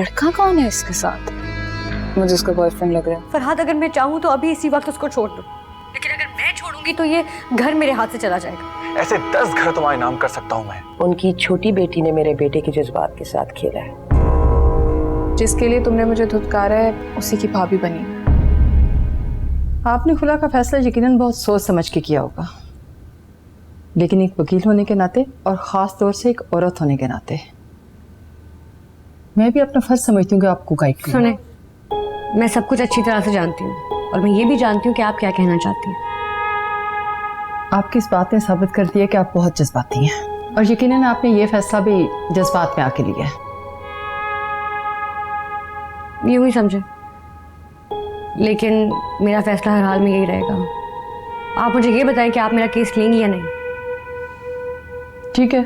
लड़का कौन है इसके साथ? मुझे उसका बॉयफ्रेंड लग रहा है। फरहाद, अगर मैं चाहूँ तो अभी इसी वक्त उसको छोड़ दूँ, लेकिन अगर मैं छोड़ूंगी तो ये घर मेरे हाथ से चला जाएगा। ऐसे 10 घर तुम्हारे नाम कर सकता हूँ मैं। उनकी छोटी बेटी ने मेरे बेटे के जज्बात के साथ खेला है। जिसके लिए तुमने मुझे धुतकारा है उसी की भाभी बनी। आपने खुला का फैसला यकीनन बहुत सोच समझ के किया होगा, लेकिन एक वकील होने के नाते और ख़ास तौर से एक औरत होने के नाते मैं भी अपना फर्ज समझती हूँ कि आपको गाइड करूं। सुने, मैं सब कुछ अच्छी तरह से जानती हूँ और मैं ये भी जानती हूँ कि आप क्या कहना चाहती हैं। आपकी इस बात ने साबित कर दिया कि आप बहुत जज्बाती हैं, और यकीनन आपने ये फैसला भी जज्बात में आके लिया है। यूं ही समझे, लेकिन मेरा फैसला हर हाल में यही रहेगा। आप मुझे ये बताएं कि आप मेरा केस लेंगी या नहीं। ठीक है,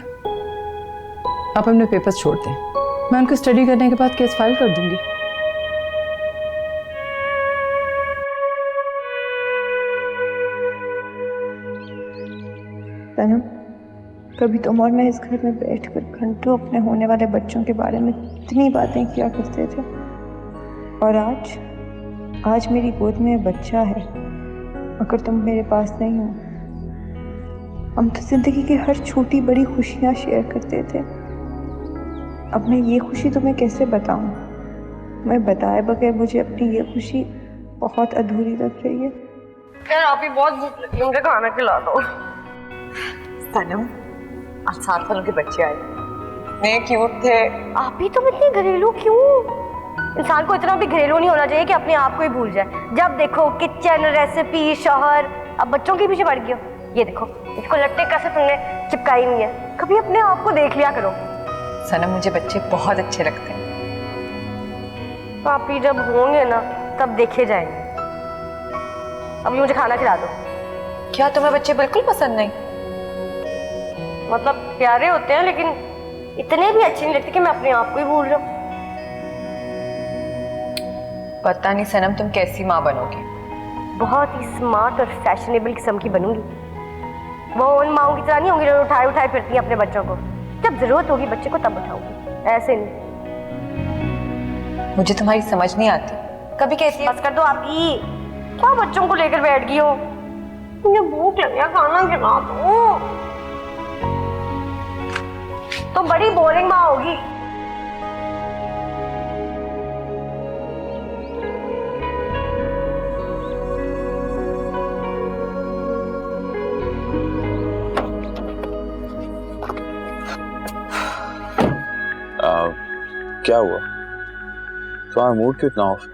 आप अपने पेपर्स छोड़ दें, मैं उनको स्टडी करने के बाद केस फाइल कर दूंगी। सनम, कभी तुम और मैं इस घर में बैठकर घंटों अपने होने वाले बच्चों के बारे में इतनी बातें किया करते थे, और आज मेरी गोद में बच्चा है। अगर तुम मेरे पास नहीं हो, हम तो जिंदगी की हर छोटी बड़ी खुशियां शेयर करते थे। अब मैं ये खुशी तुम्हें कैसे बताऊं? मैं बताए बगैर मुझे अपनी ये खुशी बहुत अधूरी लग रही है। यार, आप ही बहुत भूख लगी, मुझे खाना खिला दो। सनम, आज 7 सालों के बच्चे आए, इतने क्यूट थे। आप ही तुम इतनी घरेलू क्यों? इंसान को इतना भी घरेलू नहीं होना चाहिए कि अपने आप को ही भूल जाए। जब देखो किचन, रेसिपी, शौहर, अब बच्चों के पीछे पड़ गई हो। ये देखो, इसको लट्टे कैसे तुमने चिपकाई हुई है। कभी अपने आप को देख लिया करो। सनम, मुझे बच्चे बहुत अच्छे लगते हैं। आप ही जब होंगे ना तब देखे जाएंगे। अभी मुझे खाना खिला दो। क्या तुम्हें बच्चे बिल्कुल पसंद नहीं? मतलब प्यारे होते हैं, लेकिन इतने भी अच्छे नहीं लगते कि मैं अपने आप को ही भूल जाऊं। पता नहीं सनम, तुम कैसी माँ बनोगी। बहुत ही स्मार्ट और फैशनेबल किस्म की बनूंगी। वो उन माओं की तरह नहीं होंगी जो उठाए उठाए फिरती हैं अपने बच्चों को। जब जरूरत होगी बच्चे को तब उठाऊंगी, ऐसे नहीं। मुझे तुम्हारी समझ नहीं आती। कभी कहती है बस कर दो आप ही, क्या बच्चों को लेकर बैठ गई हो? मुझे भूख लगी है, खाना खिला दो। तो बड़ी बोरिंग माँ होगी। क्या हुआ? तुम्हारा मूड क्यों इतना ऑफ है?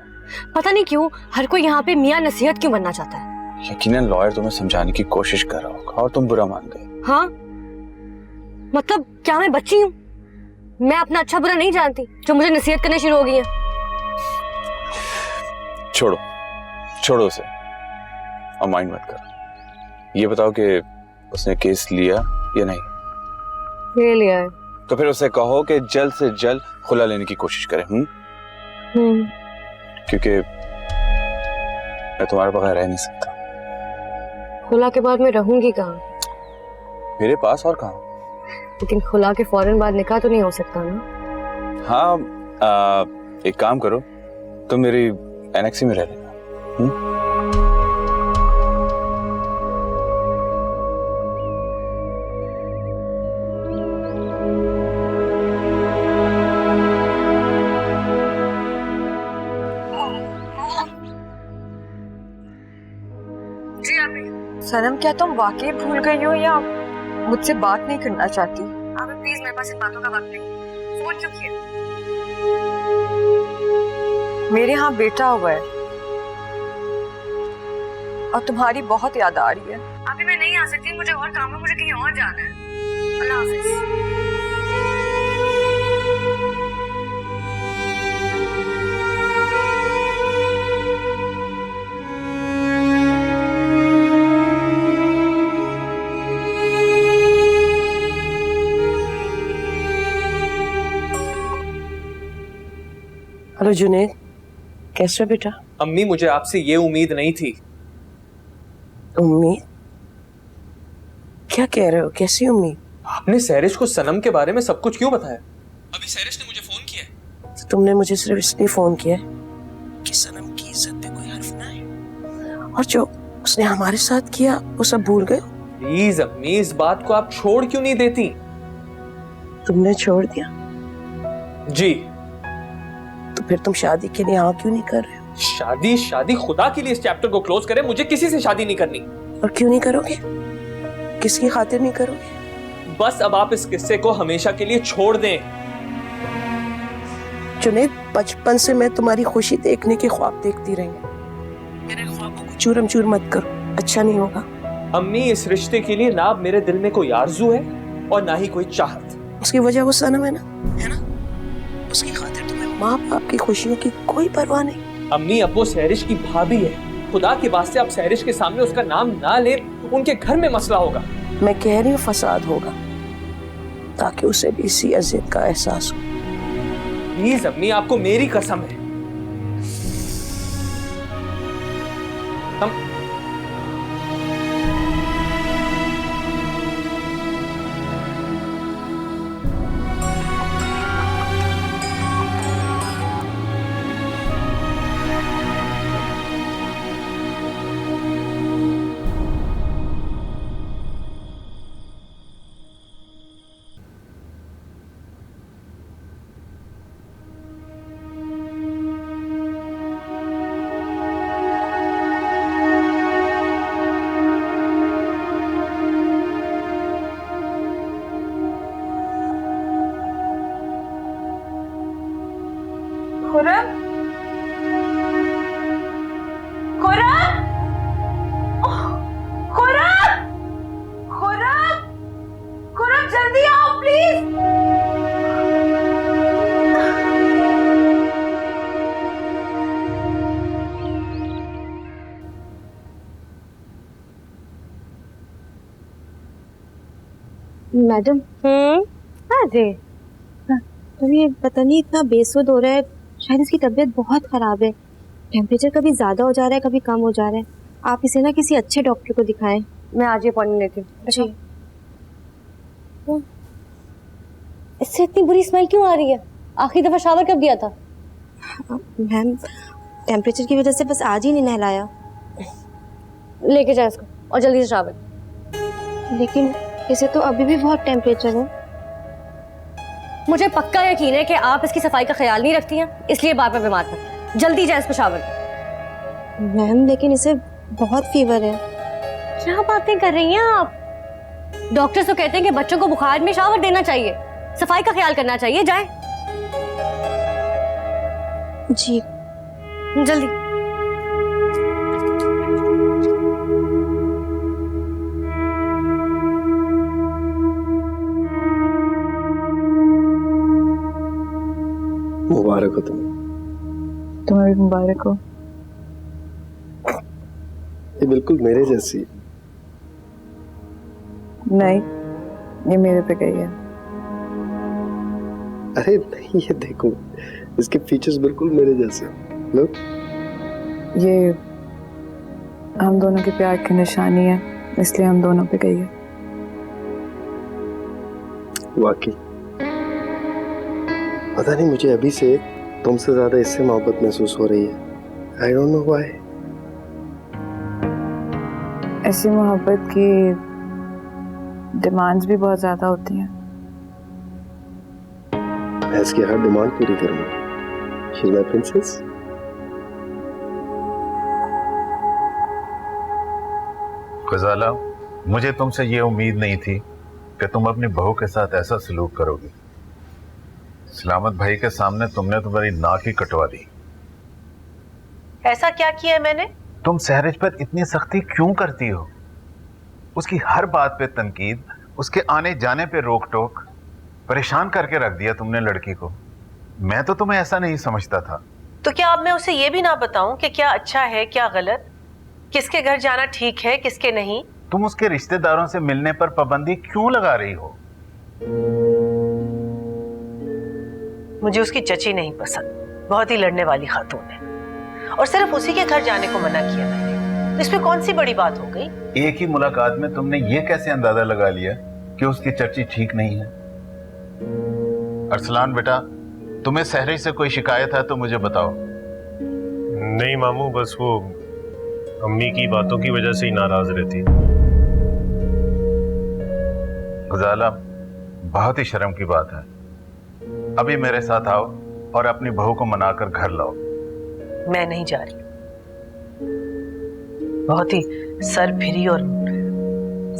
पता नहीं क्यों हर कोई यहाँ पे मियाँ नसीहत क्यों बनना चाहता है। यकीनन लॉयर तुम्हें समझाने की कोशिश कर रहा होगा और तुम बुरा मान गए। हाँ, मतलब क्या मैं बच्ची हूँ? मैं अपना अच्छा बुरा नहीं जानती जो मुझे नसीहत करने शुरू हो गई है। छोड़ो छोड़ो उसे और माइंड मत करो। ये बताओ कि उसने केस लिया या नहीं? ले लिया है। तो फिर उसे कहो कि जल्द से जल्द खुला लेने की कोशिश करे। क्योंकि मैं तुम्हारे बगैर रह नहीं सकता। खुला के बाद मैं रहूंगी कहाँ? मेरे पास और कहाँ? लेकिन खुला के फौरन बाद निकाह तो नहीं हो सकता ना? हाँ, एक काम करो, तुम मेरी एनेक्सी में रह लेना। सनम, क्या तुम वाकई भूल गई हो या मुझसे बात नहीं करना चाहती? आप प्लीज, मेरे पास इन बातों का वक्त नहीं। फोन क्यों किया? मेरे यहाँ बेटा हुआ है और तुम्हारी बहुत याद आ रही है। अभी मैं नहीं आ सकती, मुझे और काम है, मुझे कहीं और जाना है। अल्लाह हाफिज। हेलो जुनैद, कैसे हो बेटा? अम्मी, मुझे आपसे ये उम्मीद नहीं थी। उम्मीद? क्या कह रहे हो? कैसी उम्मीद? आपने सैरिश को सनम के बारे में सब कुछ क्यों बताया? अभी सैरिश ने मुझे फोन किया है। तो तुमने मुझे सिर्फ इसलिए फोन किया है कि सनम की इज्जत पे कोई हर्फ ना है, और जो उसने हमारे साथ किया वो सब भूल गए? प्लीज अम्मी, इस बात को आप छोड़ क्यों नहीं देती? तुमने छोड़ दिया जी। तो फिर तुम शादी के लिए हाँ क्यों नहीं कर रहे हो? शादी शादी खुदा के लिए इस चैप्टर को क्लोज करें, मुझे किसी से शादी नहीं करनी। और क्यों नहीं करोगे? किसकी खातिर नहीं करोगे? बस अब आप इस किस्से को हमेशा के लिए छोड़ दें। जुनैद, बचपन से मैं तुम्हारी खुशी देखने के ख्वाब देखती रही हूँ। मेरे ख्वाबों को चूरम चूर मत करो, अच्छा नहीं होगा। अम्मी, इस रिश्ते के लिए ना मेरे दिल में कोई आरजू है और ना ही कोई चाहत। उसकी वजह वो सनम है ना, है ना? उसकी खातिर तुम्हें माँ बाप की खुशियों की कोई परवाह नहीं। अम्मी, अब वो सहरिश की भाभी है, खुदा के वास्ते आप सहरिश के सामने उसका नाम ना ले, उनके घर में मसला होगा। मैं कह रही हूँ फसाद होगा, ताकि उसे भी इसी अजियत का एहसास हो। प्लीज अम्मी, आपको मेरी कसम है। हम खुरम, खुरम, खुरम, खुरम, खुरम, जल्दी आओ प्लीज। मैडम। अरे तो ये पता नहीं इतना बेसुध हो रहा है, शायद इसकी तबीयत बहुत ख़राब है। टेम्परेचर कभी ज़्यादा हो जा रहा है, कभी कम हो जा रहा है। आप इसे ना किसी अच्छे डॉक्टर को दिखाएं। मैं आज ही अपॉइंटमेंट लेती हूँ। जी। इससे इतनी बुरी स्मेल क्यों आ रही है? आखिरी दफा शावर कब दिया था? मैम, टेम्परेचर की वजह से बस आज ही नहीं नहलाया। लेके जाए इसको और जल्दी से शावर। लेकिन इसे तो अभी भी बहुत टेम्परेचर है। मुझे पक्का यकीन है कि आप इसकी सफाई का ख्याल नहीं रखती हैं, इसलिए बार बार बीमार पड़ती। जल्दी जाए इसको शावर। मैम, लेकिन इसे बहुत फीवर है। क्या बातें कर रही हैं आप? डॉक्टर्स तो कहते हैं कि बच्चों को बुखार में शावर देना चाहिए, सफाई का ख्याल करना चाहिए। जाए जी। जल्दी। मुबारक हो तुम्हें। तुम्हें भी मुबारक हो। ये बिल्कुल मेरे जैसी है। नहीं, ये मेरे पे गई है। अरे नहीं, ये देखो, इसके फीचर्स बिल्कुल मेरे जैसे। लो, ये हम दोनों के प्यार की निशानी है, इसलिए हम दोनों पे गई है। वाकई पता नहीं, मुझे अभी से तुमसे ज्यादा इससे मोहब्बत महसूस हो रही है। I don't know why. ऐसी मोहब्बत की डिमांड्स भी बहुत ज्यादा होती हैं। मैं इसकी हर डिमांड पूरी करूंगा। She is my princess. Ghazala, मुझे तुमसे ये उम्मीद नहीं थी कि तुम अपनी बहू के साथ ऐसा सलूक करोगी। सलामत भाई के सामने तुमने तुम्हारी नाक ही कटवा दी। ऐसा क्या किया है मैंने? तुम सहरिश पर इतनी सख्ती क्यों करती हो? उसकी हर बात पे तनकीद, उसके आने जाने पे रोक टोक, परेशान करके रख दिया तुमने लड़की को। मैं तो तुम्हें ऐसा नहीं समझता था। तो क्या अब मैं उसे ये भी ना बताऊं कि क्या अच्छा है क्या गलत, किसके घर जाना ठीक है किसके नहीं? तुम उसके रिश्तेदारों से मिलने पर पाबंदी क्यों लगा रही हो? मुझे उसकी चची नहीं पसंद, बहुत ही लड़ने वाली खातून है, और सिर्फ उसी के घर जाने को मना किया मैंने। इसमें कौन सी बड़ी बात हो गई? एक ही मुलाकात में तुमने ये कैसे अंदाजा लगा लिया कि उसकी चर्ची ठीक नहीं है? अरसलान बेटा, तुम्हें सहरी से कोई शिकायत है तो मुझे बताओ। नहीं मामू, बस वो अम्मी की बातों की वजह से ही नाराज रहती। गुजाला, बहुत ही शर्म की बात है। अभी मेरे साथ आओ और अपनी बहू को मनाकर घर लाओ। मैं नहीं जा रही। बहुत ही सरफिरी और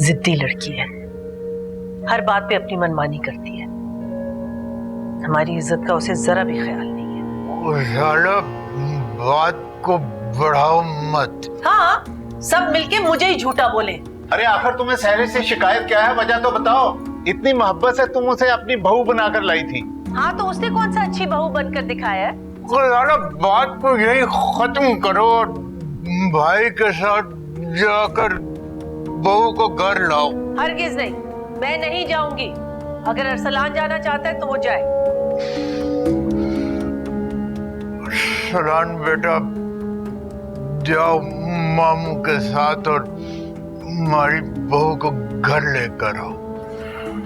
जिद्दी लड़की है, हर बात पे अपनी मनमानी करती है। हमारी इज्जत का उसे जरा भी ख्याल नहीं है। बात को बढ़ाओ मत। हाँ, सब मिलके मुझे ही झूठा बोले। अरे आखिर तुम्हें सहरी से शिकायत क्या है, वजह तो बताओ। इतनी मोहब्बत से तुम उसे अपनी बहू बनाकर लाई थी। हाँ, तो उसने कौन सा अच्छी बहू बनकर दिखाया है? बात को यही खत्म करो और भाई के साथ जाकर बहू को घर लाओ। हरगिज नहीं, मैं नहीं जाऊंगी। अगर अरसलान जाना चाहता है तो वो जाए। अरसलान बेटा, जाओ मामू के साथ और हमारी बहू को घर लेकर आओ।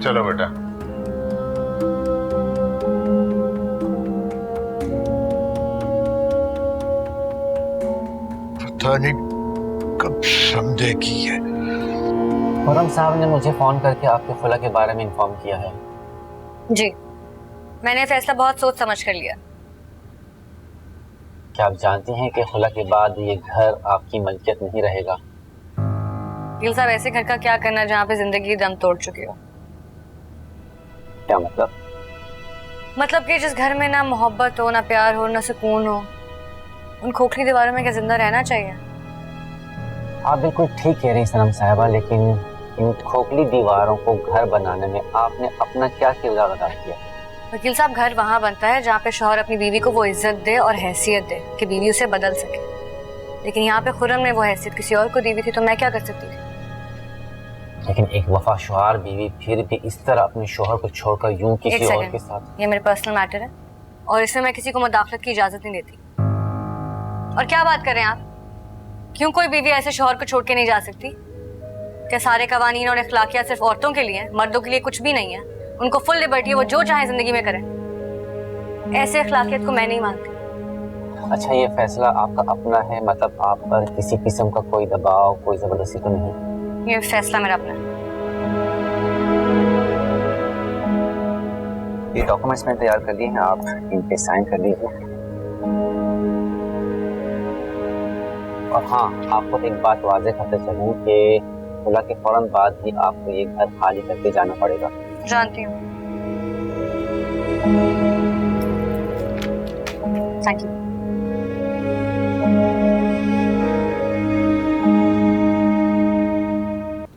चलो बेटा। पता नहीं कब समझेगी है। खुरम साहब ने मुझे फोन करके आपके खुला के बारे में इन्फॉर्म किया है। जी, मैंने फैसला बहुत सोच समझ कर लिया। क्या आप जानती हैं कि खुला के बाद ये घर आपकी मलकियत नहीं रहेगा? गिल साहब, ऐसे घर का क्या करना जहाँ पे जिंदगी दम तोड़ चुकी हो? क्या मतलब? मतलब कि जिस घर में ना मोहब्बत हो, ना प्यार हो, ना सुकून हो, उन खोखली दीवारों में क्या जिंदा रहना चाहिए? आप बिल्कुल ठीक कह रही सनम साहिबा, लेकिन इन खोखली दीवारों को घर बनाने में आपने अपना क्या किरदार अदा किया? वकील साहब, घर वहाँ बनता है जहाँ पे शौहर अपनी बीवी को वो इज्जत दे और हैसियत दे कि बीवी उसे बदल सके। लेकिन यहाँ पे खुर्रम ने वो हैसियत किसी और को दी हुई थी, तो मैं क्या कर सकती थी? लेकिन एक वफाशुहार बीवी फिर भी इस तरह अपने शौहर को छोड़कर यूं किसी और के साथ? ये मेरे पर्सनल मैटर है और इसमें मैं किसी को मुदाखलत की इजाजत नहीं देती। और क्या बात कर रहे हैं आप? क्यों कोई बीवी ऐसे शौहर को छोड़ के नहीं जा सकती? क्या सारे कवानीन और अखलाकियात सिर्फ औरतों के लिए, मर्दों के लिए कुछ भी नहीं है? उनको फुल लिबर्टी है, वो जो चाहे जिंदगी में करें। ऐसे अखलाकियत को मैं नहीं मानती। अच्छा, ये फैसला आपका अपना है, मतलब आप पर किसी किस्म का कोई दबाव, कोई जबरदस्ती तो नहीं? ये फैसला मेरा अपना है। ये डॉक्यूमेंट्स मैंने तैयार कर लिए हैं, आप इन पे साइन कर लीजिए। और हाँ, आपको एक बात वाज़ेह करते चलूं कि खुला के फौरन बाद ही आपको ये घर खाली करके जाना पड़ेगा। जानती हूँ। Thank you.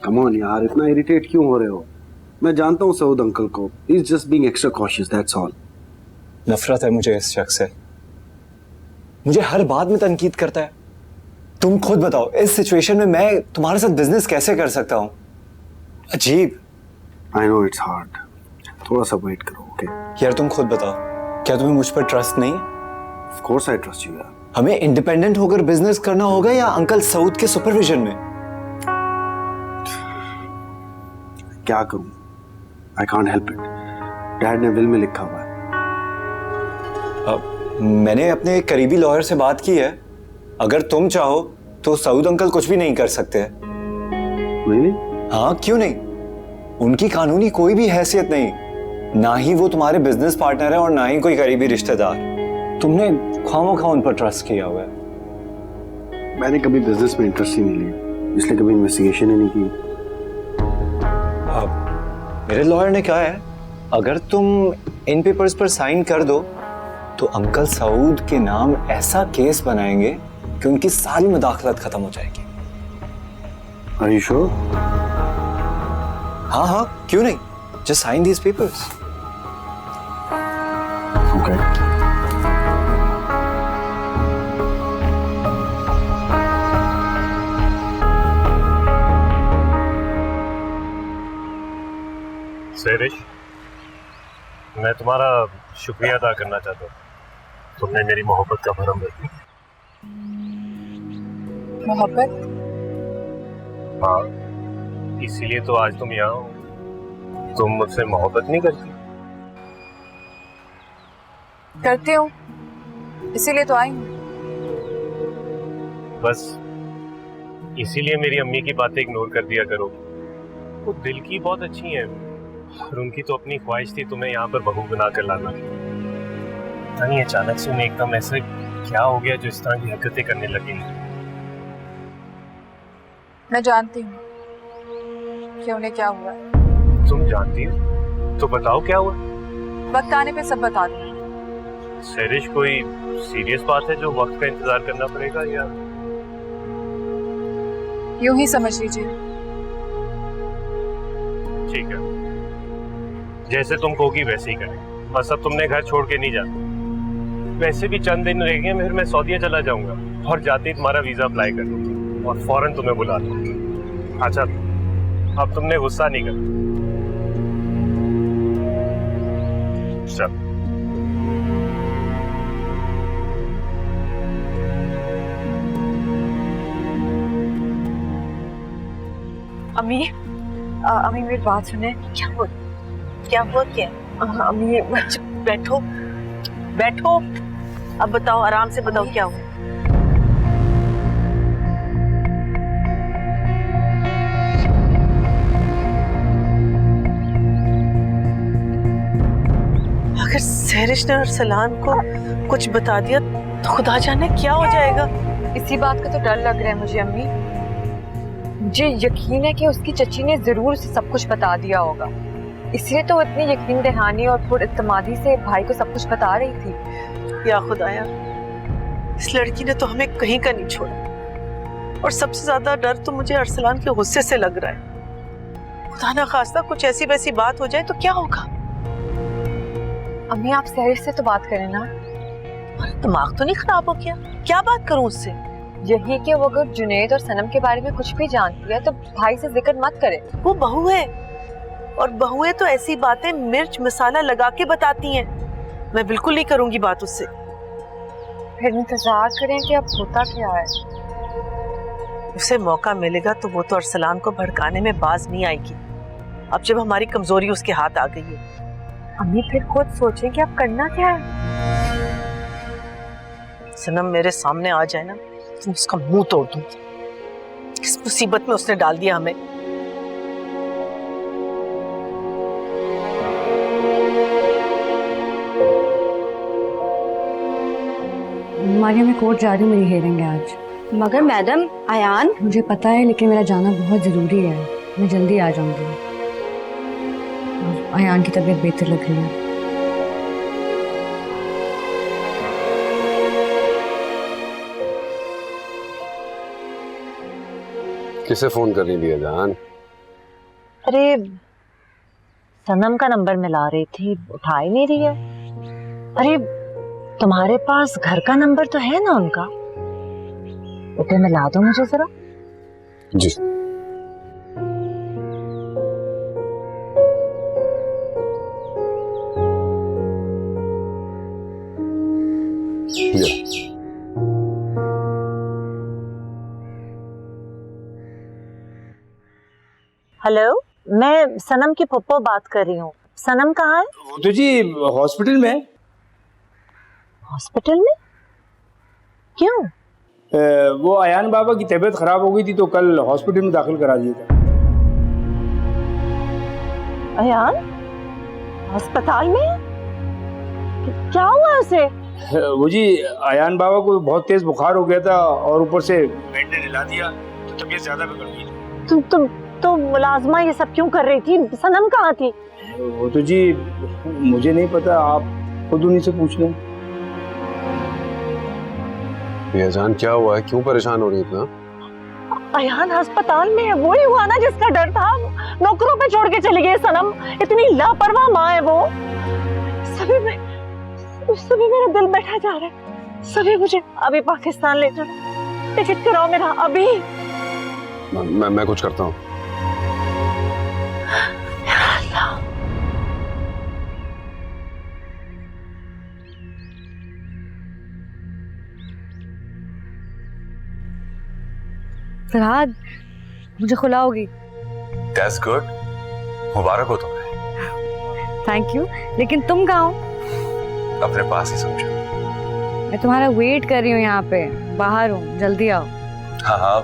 कम ऑन यार, इतना इरिटेट क्यों हो रहे हो? मैं जानता हूँ सऊद अंकल को, he is just being extra cautious, that's all. नफरत है मुझे इस शख्स से, मुझे हर बात में तनकीद करता है। तुम खुद बताओ, इस सिचुएशन में मैं तुम्हारे साथ बिजनेस कैसे कर सकता हूँ? अजीब। आई नो इट्स हार्ड, थोड़ा सा वेट करो, ओके? यार तुम खुद बताओ, क्या तुम्हें मुझ पर ट्रस्ट नहीं है? Of course I trust you यार। हमें इंडिपेंडेंट होकर बिजनेस करना होगा या अंकल सऊद के सुपरविजन में? क्या करूं? I can't help it, dad ने विल में लिखा हुआ है। मैंने अपने करीबी लॉयर से बात की है, अगर तुम चाहो तो सऊद अंकल कुछ भी नहीं कर सकते। Really? हाँ, क्यों नहीं? उनकी कानूनी कोई भी हैसियत नहीं, ना ही वो तुम्हारे बिजनेस पार्टनर है और ना ही कोई करीबी रिश्तेदार। तुमने खामोखा उन पर ट्रस्ट किया हुआ है। मैंने कभी बिजनेस में इंटरेस्ट ही नहीं लिया, इसलिए कभी इन्वेस्टिगेशन ही नहीं की। मेरे लॉयर ने कहा है, अगर तुम इन पेपर्स पर साइन कर दो तो अंकल सऊद के नाम ऐसा केस बनाएंगे कि उनकी सारी मुदाखलत खत्म हो जाएगी। Are you sure? हाँ हाँ, क्यों नहीं? Just sign these papers. Okay. Sahrish, मैं तुम्हारा शुक्रिया अदा करना चाहता हूँ, तुमने मेरी मोहब्बत का भरम रख दिया। मोहब्बत? हाँ, इसीलिए तो आज तुम यहाँ हो। तुम मुझसे मोहब्बत नहीं करती? करती हूँ, इसीलिए तो आई हूँ। बस इसीलिए मेरी अम्मी की बातें इग्नोर कर दिया करो। वो दिल की बहुत अच्छी हैं और उनकी तो अपनी ख्वाहिश थी तुम्हें यहाँ पर बहू बना कर लाना। पता नहीं अचानक से उन्हें एकदम ऐसे क्या हो गया जो इस तरह की हरकतें करने लगी। मैं जानती हूँ कि उन्हें क्या हुआ है। तुम जानती हो? तो बताओ क्या हुआ। वक्त आने पे सब बता दूँ। सैरिश, कोई सीरियस बात है जो वक्त का इंतजार करना पड़ेगा या यूं ही समझ लीजिए। ठीक है, जैसे तुम कहोगी वैसे ही करें। बस अब तुमने घर छोड़ के नहीं जाना। वैसे भी चंद दिन रह गए, फिर मैं सऊदीया चला जाऊंगा और जाते ही तुम्हारा वीजा अप्लाई कर दूंगा और फौरन तुम्हें बुला लूंगा। अच्छा, अब तुमने गुस्सा नहीं करना। चल। अम्मी, अम्मी मेरी बात सुने। क्या हुआ क्या? अम्मी बैठो बैठो, अब बताओ, आराम से बताओ क्या हुआ। अगर सैरिश ने अरसलान को कुछ बता दिया तो खुदा जाने क्या हो जाएगा। इसी बात का तो डर लग रहा है मुझे अम्मी। मुझे यकीन है कि उसकी चची ने जरूर उसे सब कुछ बता दिया होगा, इसलिए तो इतनी यकीन दहानी और पुरइत्मादी से भाई को सब कुछ बता रही थी। या खुदाया, इस लड़की ने तो हमें कहीं का नहीं छोड़ा, और सबसे ज्यादा डर तो मुझे अरसलान के गुस्से से लग रहा है। खुदा ना खास्ता कुछ ऐसी वैसी बात हो जाए तो क्या होगा। अम्मी, आप सैरिश से तो बात करें ना। दिमाग तो नहीं खराब हो गया? क्या बात करूं उससे? यही कि वो अगर जुनैद और सनम के बारे में कुछ भी जानती है तो भाई से जिक्र मत करे। वो बहू है, और बहुएं तो ऐसी बातें मिर्च मसाला लगा के बताती हैं। मैं बिल्कुल नहीं करूंगी बात उससे। फिर इंतजार करें कि अब होता क्या है। उसे मौका मिलेगा तो वो तो अरसलान को भड़काने में बाज नहीं आएगी, अब जब हमारी कमजोरी उसके हाथ आ गई है। अम्मी, फिर खुद सोचें कि अब करना क्या है। सनम मेरे सामने आ जाए ना तो उसका मुंह तोड़ दूं। किस मुसीबत में उसने डाल दिया हमें। मारिया, मैं कोर्ट जा रही हूँ, मेरी हेयरिंग है आज। मगर मैडम, अयान। मुझे पता है, लेकिन मेरा जाना बहुत ज़रूरी है। मैं जल्दी आ जाऊंगी। अयान की तबीयत बेहतर लग रही है। किसे फोन कर रही है जान? अरे सनम का नंबर मिला रही थी, उठा ही नहीं रही है। अरे तुम्हारे पास घर का नंबर तो है ना उनका? उसे मिला दो मुझे जरा। जी। हेलो, मैं सनम की पप्पो बात कर रही हूँ। सनम कहाँ है? वो तो जी हॉस्पिटल में है। हॉस्पिटल में? क्यों? वो अयान बाबा की तबीयत खराब हो गई थी तो कल हॉस्पिटल में दाखिल करा दिया था। अयान अस्पताल में? क्या हुआ उसे? वो जी अयान बाबा को बहुत तेज बुखार हो गया था और ऊपर से बेड ने हिला दिया तो तबीयत ज्यादा बिगड़ गई। तो मुलाजमा ये सब क्यों कर रही थी? सनम कहाँ थी? वो तो जी मुझे नहीं पता, आप खुद उन्हीं से पूछ लें। जान क्या हुआ है, क्यों परेशान हो रही इतना? अयान अस्पताल में है, वही हुआ ना जिसका डर था। नौकरों पे छोड़ के चली गई सनम, इतनी लापरवाह माँ है वो। सभी मेरा दिल बैठा जा रहा है। सभी मुझे अभी पाकिस्तान ले चलो, टिकट कराओ मेरा अभी। मैं कुछ करता हूँ। फरहाद, मुझे खुला होगी। That's good. मुबारक हो तुम्हें। थैंक यू, लेकिन तुम कहाँ हो? अपने पास ही समझो। मैं तुम्हारा वेट कर रही हूँ यहाँ पे, बाहर हूँ, जल्दी आओ। हाँ हाँ,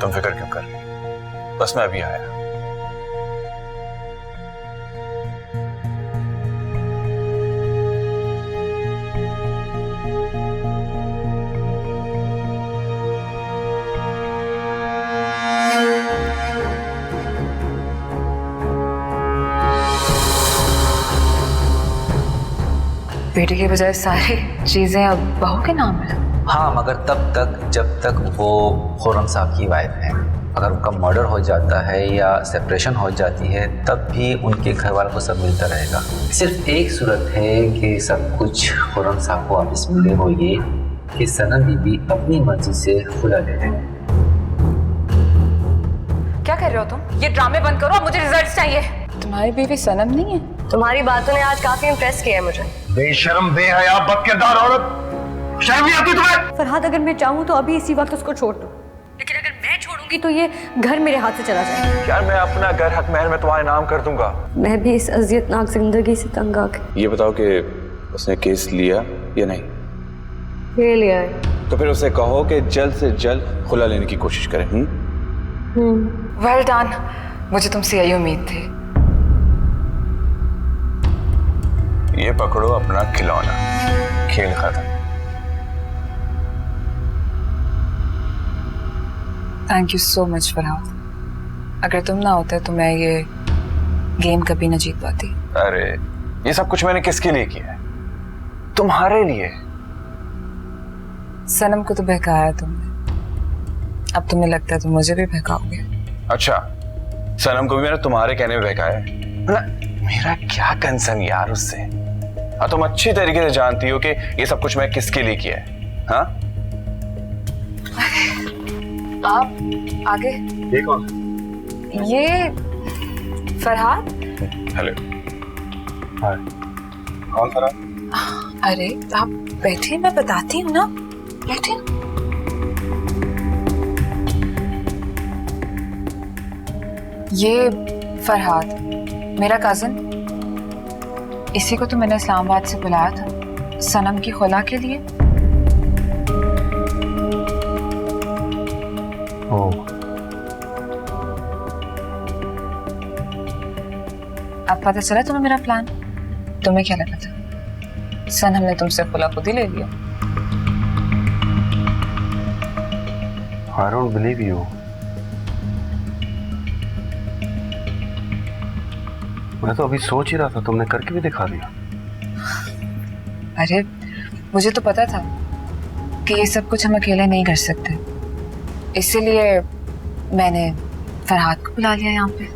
तुम फिक्र क्यों कर रही हो? बस मैं अभी आया। बेटे के बजाय सारी चीजें अब बहू के नाम है। हाँ, मगर तब तक जब तक वो खुर्रम साहब की वाइफ है। अगर उनका मर्डर हो जाता है या सेपरेशन हो जाती है तब भी उनके घर वालों को सब मिलता रहेगा। सिर्फ एक सूरत है कि सब कुछ खुर्रम साहब को वापस मिले, वो ये कि सनम बीबी अपनी मर्जी से खुला ले लें। क्या कर रहे हो तुम? ये ड्रामे बंद करो, अब मुझे रिजल्ट्स चाहिए। तुम्हारी बीवी सनम नहीं है? तुम्हारी बातों ने आज काफी इम्प्रेस किया है मुझे। बेशर्म, बेहया, बदकिरदार औरत, शर्म नहीं आती तुम्हें? फरहाद, अगर मैं चाहूँ तो अभी इसी वक्त उसको छोड़ दूँ, लेकिन अगर मैं छोड़ूंगी तो ये घर मेरे हाथ से चला जाएगा। यार मैं अपना घर हक महल में तुम्हारे नाम कर दूंगा। मैं भी इस अजियतनाक जिंदगी से तंग आ गई। ये बताओ कि उसने केस लिया या नहीं? ले लिया है। तो फिर उसे कहो कि जल्द से जल्द खुला लेने की कोशिश करें। वेल डन, मुझे तुमसे यही उम्मीद थी। ये पकड़ो अपना खिलौना, खेल खत्म। Thank you so much Farhad. अगर तुम ना होते तो मैं ये गेम कभी ना जीत पाती। अरे ये सब कुछ मैंने किसके लिए किया है? तुम्हारे लिए। सनम को तो बहकाया तुमने, अब तुम्हें लगता है तुम मुझे भी बहकाओगे। अच्छा, सनम को भी मैंने तुम्हारे कहने में बहकाया है? मेरा क्या कंसर्न यार उससे। हाँ, तुम अच्छी तरीके से जानती हो कि ये सब कुछ मैं किसके लिए किया है। हाँ, आप आगे। ये कौन? ये फरहाद। हेलो। हाय। कौन फरहाद? अरे आप बैठे, मैं बताती हूँ ना, बैठे। ये फरहाद मेरा कजिन, इसी को तो मैंने इस्लामाबाद से बुलाया था सनम की खुला के लिए। अब पता चला तुम्हें मेरा प्लान? तुम्हें क्या लगा था सनम ने तुमसे खुला खुद ही ले लिया? I don't believe you. मैं तो अभी सोच ही रहा था, तुमने करके भी दिखा दिया। अरे मुझे तो पता था कि ये सब कुछ हम अकेले नहीं कर सकते, इसीलिए मैंने फरहाद को बुला लिया यहाँ पे।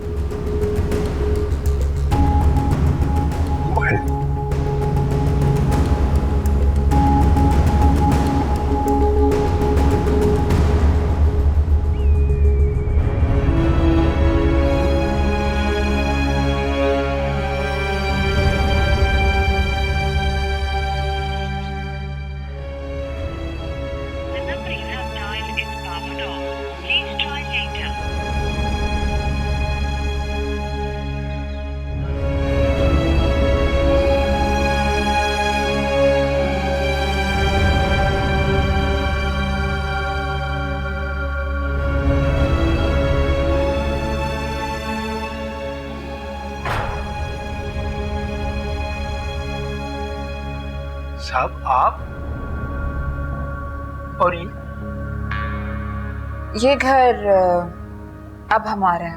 साहब आप और ये घर अब हमारा है,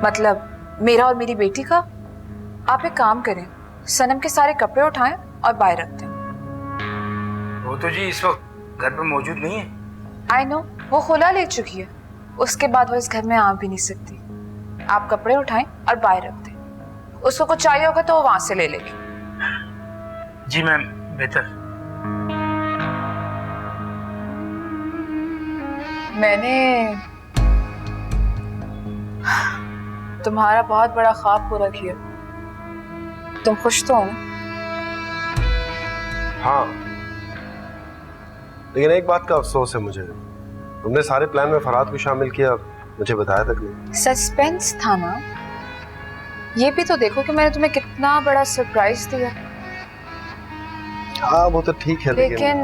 मतलब मेरा और मेरी बेटी का। आप एक काम करें, सनम के सारे कपड़े उठाएं और बाहर रख दें। वो तो जी इस वक्त घर पे मौजूद नहीं है। आई नो, वो खुला ले चुकी है, उसके बाद वो इस घर में आ भी नहीं सकती। आप कपड़े उठाएं और बाहर रख दें, उसको कुछ चाहिए होगा तो वो वहां से ले लेगी। जी मैम, बेहतर। मैंने तुम्हारा बहुत बड़ा ख्वाब पूरा किया, तुम खुश तो हो ना? हाँ, लेकिन एक बात का अफसोस है मुझे, तुमने सारे प्लान में फरहाद को शामिल किया, मुझे बताया तक नहीं। सस्पेंस था ना, ये भी तो देखो कि मैंने तुम्हें कितना बड़ा सरप्राइज दिया। हाँ वो तो ठीक है, लेकिन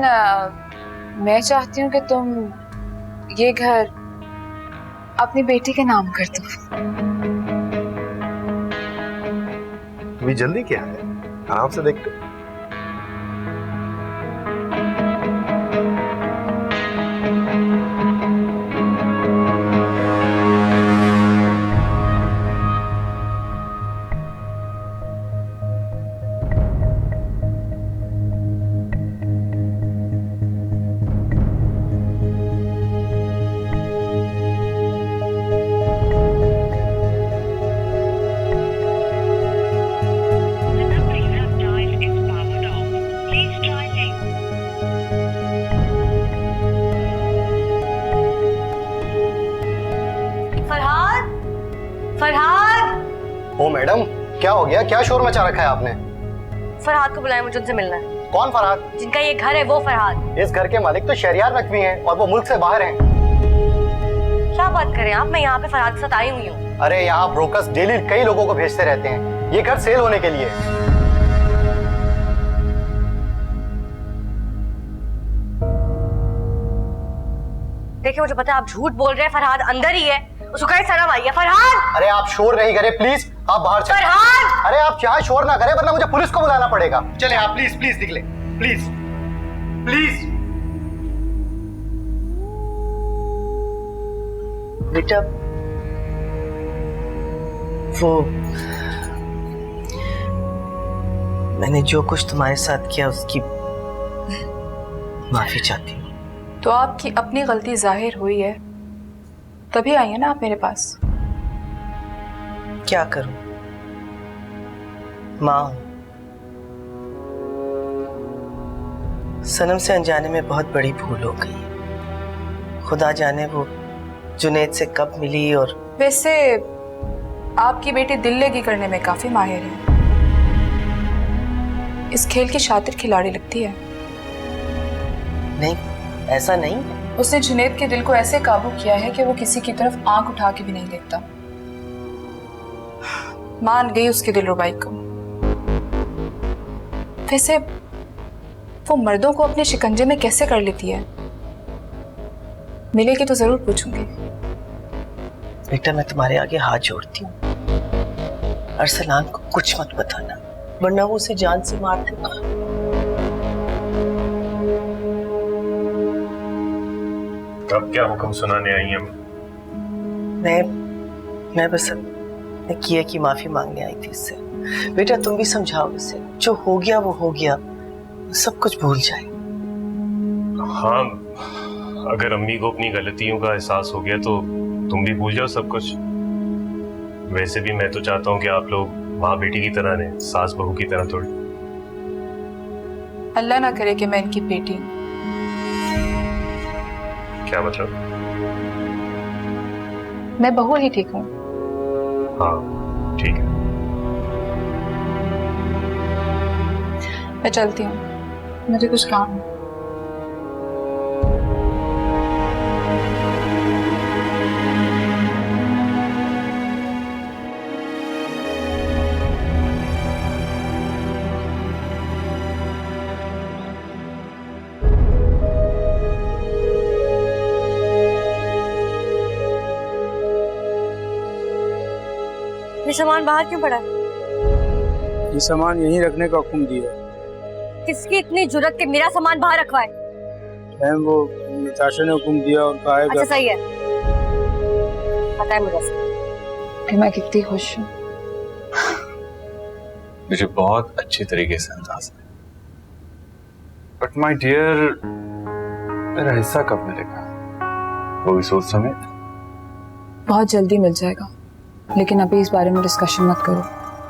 मैं चाहती हूँ कि तुम ये घर अपनी बेटी के नाम कर दो। अभी जल्दी क्या है, आराम से देखते। फरहाद! ओ मैडम, क्या हो गया? क्या शोर मचा रखा है आपने? फरहाद को बुलाया, मुझे उनसे मिलना है। कौन फरहाद? जिनका ये घर है वो फरहाद। इस घर के मालिक तो शहरियार नकवी हैं और वो मुल्क से बाहर हैं। क्या बात करें आप? मैं यहाँ पे फरहाद के साथ आई हुई हूँ। अरे यहाँ ब्रोकर्स डेली कई लोगों को भेजते रहते हैं, ये घर सेल होने के लिए। देखिए मुझे पता है आप झूठ बोल रहे हैं, फरहाद अंदर ही है, उसको कहीं शर्म आई है। फरहाद! अरे आप शोर नहीं करें प्लीज, आप बाहर चलें। फरहाद! अरे आप यहाँ शोर ना करें वरना मुझे पुलिस को बुलाना पड़ेगा। चले आप प्लीज प्लीज निकले, प्लीज प्लीज। बेटा वो मैंने जो कुछ तुम्हारे साथ किया उसकी माफी चाहती हूँ। तो आपकी अपनी गलती जाहिर हुई है, तभी आई है ना आप मेरे पास। क्या करूं, माँ हूं। सनम से अनजाने में बहुत बड़ी भूल हो गई। खुदा जाने वो जुनैद से कब मिली। और वैसे आपकी बेटी दिल लगी करने में काफी माहिर है, इस खेल की शातिर खिलाड़ी लगती है। नहीं, ऐसा नहीं। उसने जुनैद के दिल को ऐसे काबू किया है कि वो किसी की तरफ आंख उठा के भी नहीं देखता। मान गई उसकी दिलरुबाई को। वैसे वो मर्दों को अपने शिकंजे में कैसे कर लेती है? मिलेगी तो जरूर पूछूंगी। बेटा मैं तुम्हारे आगे हाथ जोड़ती हूँ, अरसलान को कुछ मत बताना वरना वो उसे जान से मार देगा। अब क्या हुक्म सुनाने आई हैं? मैं बस अपने किए की माफी मांगने आई थी इससे। बेटा तुम भी समझाओ इसे, जो हो गया वो हो गया, सब कुछ भूल जाए। हाँ, अगर अम्मी को अपनी गलतियों का एहसास हो गया तो तुम भी भूल जाओ सब कुछ। वैसे भी मैं तो चाहता हूँ कि आप लोग माँ बेटी की तरह रहें, सास बहू की तरह थोड़ी। अल्लाह ना करे कि मैं इनकी बेटी। क्या मतलब? मैं बहू ही ठीक हूँ। हाँ ठीक है, मैं चलती हूँ, मुझे कुछ काम है। ये सामान बाहर क्यों पड़ा है? ये सामान यहीं रखने का हुक्म दिया। किसकी इतनी जुर्रत कि मेरा सामान बाहर रखवाए? मैम वो निताशा ने हुक्म दिया और कहा है। अच्छा सही है, पता है मुझे कि मैं कितनी खुश हूँ। मुझे बहुत अच्छी तरीके से अंदाज है। बट माय डियर, मेरा हिस्सा कब मिलेगा? वो भी सोच समेत। बहुत जल्दी मिल जाएगा, लेकिन अभी इस बारे में डिस्कशन मत करो।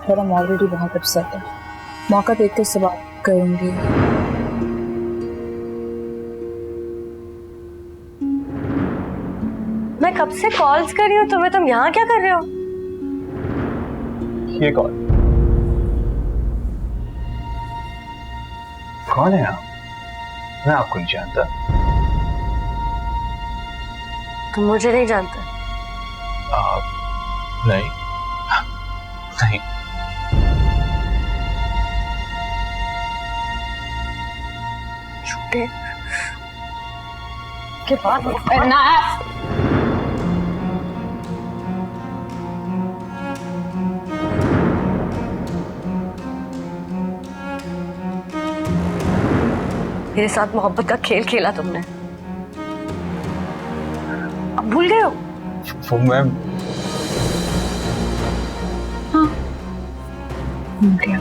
और हम ऑलरेडी बहुत अपसेट है। मौका देख कर इससे बात करूंगी। मैं कब से कॉल्स कर रही हूँ तुम्हें, तुम यहाँ क्या कर रहे हो? ये कौन है आप? मैं आपको नहीं जानता। तुम मुझे नहीं जानते? नहीं नहीं। बेटे के बाद मेरे साथ मोहब्बत का खेल खेला तुमने, अब भूल गए हो? वो मैं हाँ भूल गया।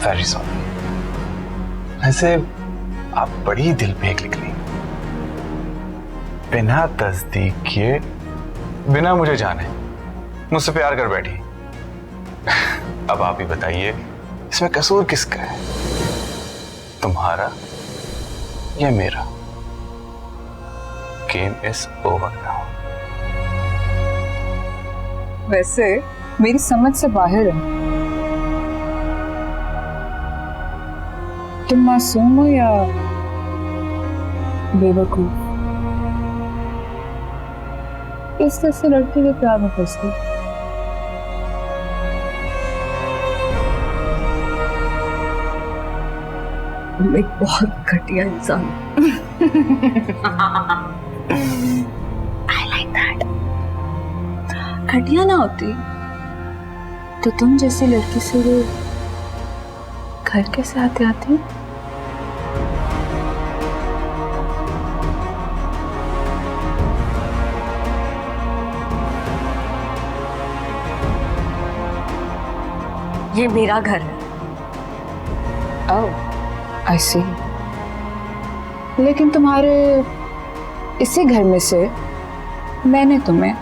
Very sorry. वैसे आप बड़ी दिल पे निकली, बिना तस्दीक किए, बिना मुझे जाने मुझसे प्यार कर बैठी। अब आप ही बताइए इसमें कसूर किसका है, तुम्हारा या मेरा? Game is over now. वैसे मेरी समझ से बाहर है। तुम मासूम हो या बेवकूफ? इस तरह से लड़के के प्यार में फंस गई। तुम एक बहुत घटिया इंसान। I like that. घटिया ना होती तो तुम जैसी लड़की से वो घर कैसे आती? ये मेरा घर है। ओह, I see. लेकिन तुम्हारे इसी घर में से मैंने तुम्हें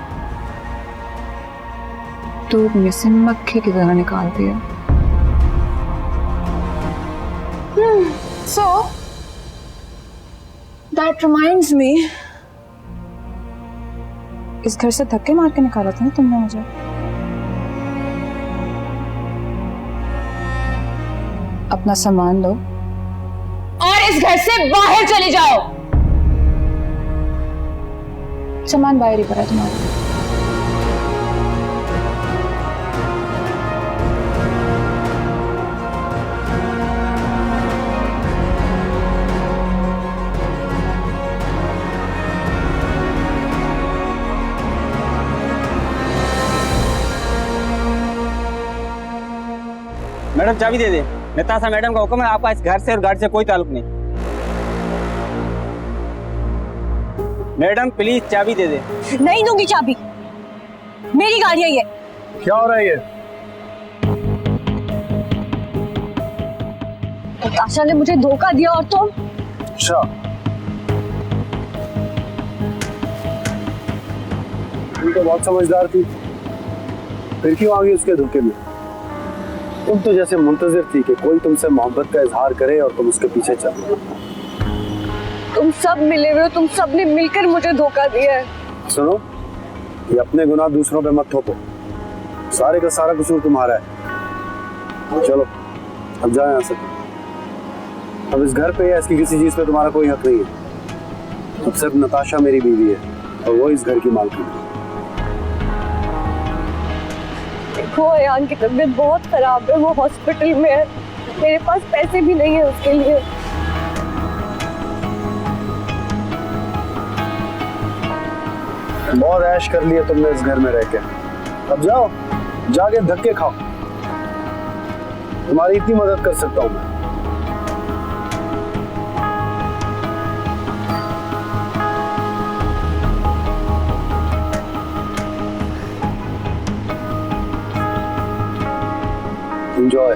धूप में से मक्खी की तरह निकाल दिया। So that reminds me, इस घर से धक्के मार के निकाला था ना तुमने मुझे। अपना सामान लो और इस घर से बाहर चले जाओ। सामान बाहर ही पड़ा तुम्हारा। मैडम चाबी दे दे। नताशा मैडम का हुक्म है, आपका इस घर से और गाड़ी से कोई ताल्लुक नहीं। मैडम प्लीज चाबी दे दे। नहीं दूंगी चाबी, मेरी गाड़ी है ये। क्या हो रहा है ये? नताशा ने मुझे धोखा दिया और तुम? अच्छा, तुम तो बहुत समझदार थी, फिर क्यों आ गई उसके धोखे में? तुम तो जैसे मुंतजिर थी कि कोई तुमसे मोहब्बत का इजहार करे और तुम उसके पीछे चलो। तुम सब मिले हुए हो, तुम सब ने मिलकर मुझे धोखा दिया है। सुनो, ये अपने गुनाह दूसरों पे मत थोपो, सारे का सारा कसूर तुम्हारा है। चलो अब जाओ यहाँ से। अब इस घर पे या इसकी किसी चीज पे तुम्हारा कोई हक नहीं है। अब सिर्फ नताशा मेरी बीवी है और वो इस घर की मालकिन है। देखो अयान की तबीयत बहुत खराब है, वो हॉस्पिटल में है, मेरे पास पैसे भी नहीं है उसके लिए। बहुत ऐश कर लिया तुमने इस घर में रह के, अब जाओ जाके धक्के खाओ, तुम्हारी इतनी मदद कर सकता हूँ मैं। Enjoy.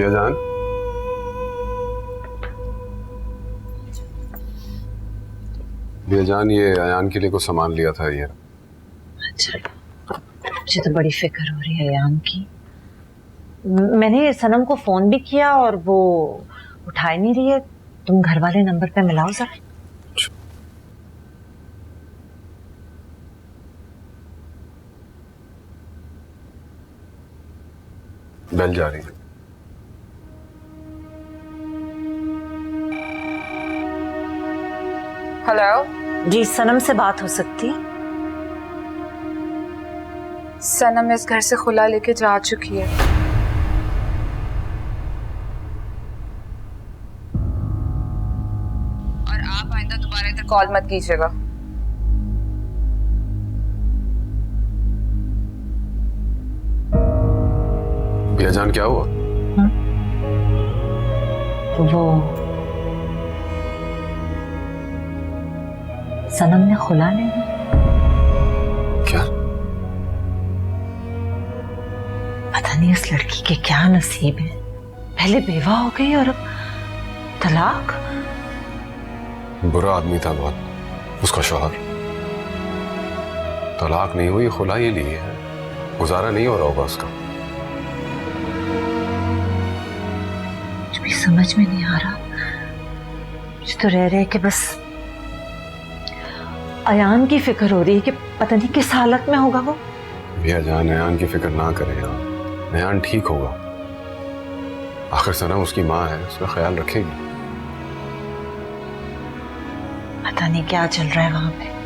जान, बेजान ये अयान के लिए कुछ सामान लिया था ये। अच्छा, मुझे तो बड़ी फिक्र हो रही है अयान की। मैंने सनम को फोन भी किया और वो उठा ही नहीं रही है। तुम घर वाले नंबर पे मिलाओ जरा। बेल जा रही है। हेलो जी, सनम से बात हो सकती? सनम इस घर से खुला लेके जा चुकी है। और आप आइंदा दोबारा इधर कॉल मत कीजिएगा। बेजान क्या हुआ? वो सनम ने खुला ले ली। क्या? पता नहीं इस लड़की के क्या नसीब है। पहले बेवा हो गई और अब तलाक। बुरा आदमी था बहुत उसका शौहर। तलाक नहीं हुई, खुला ही ली है। गुजारा नहीं हो रहा होगा उसका। कुछ भी समझ में नहीं आ रहा। मुझे तो रह रहे कि बस अयान की फिक्र हो रही है कि पता नहीं किस हालत में होगा वो। भैया जान अयान की फिक्र ना करे यार, अयान ठीक होगा। आखिर सनम उसकी माँ है, उसका ख्याल रखेगी। पता नहीं क्या चल रहा है वहां पे।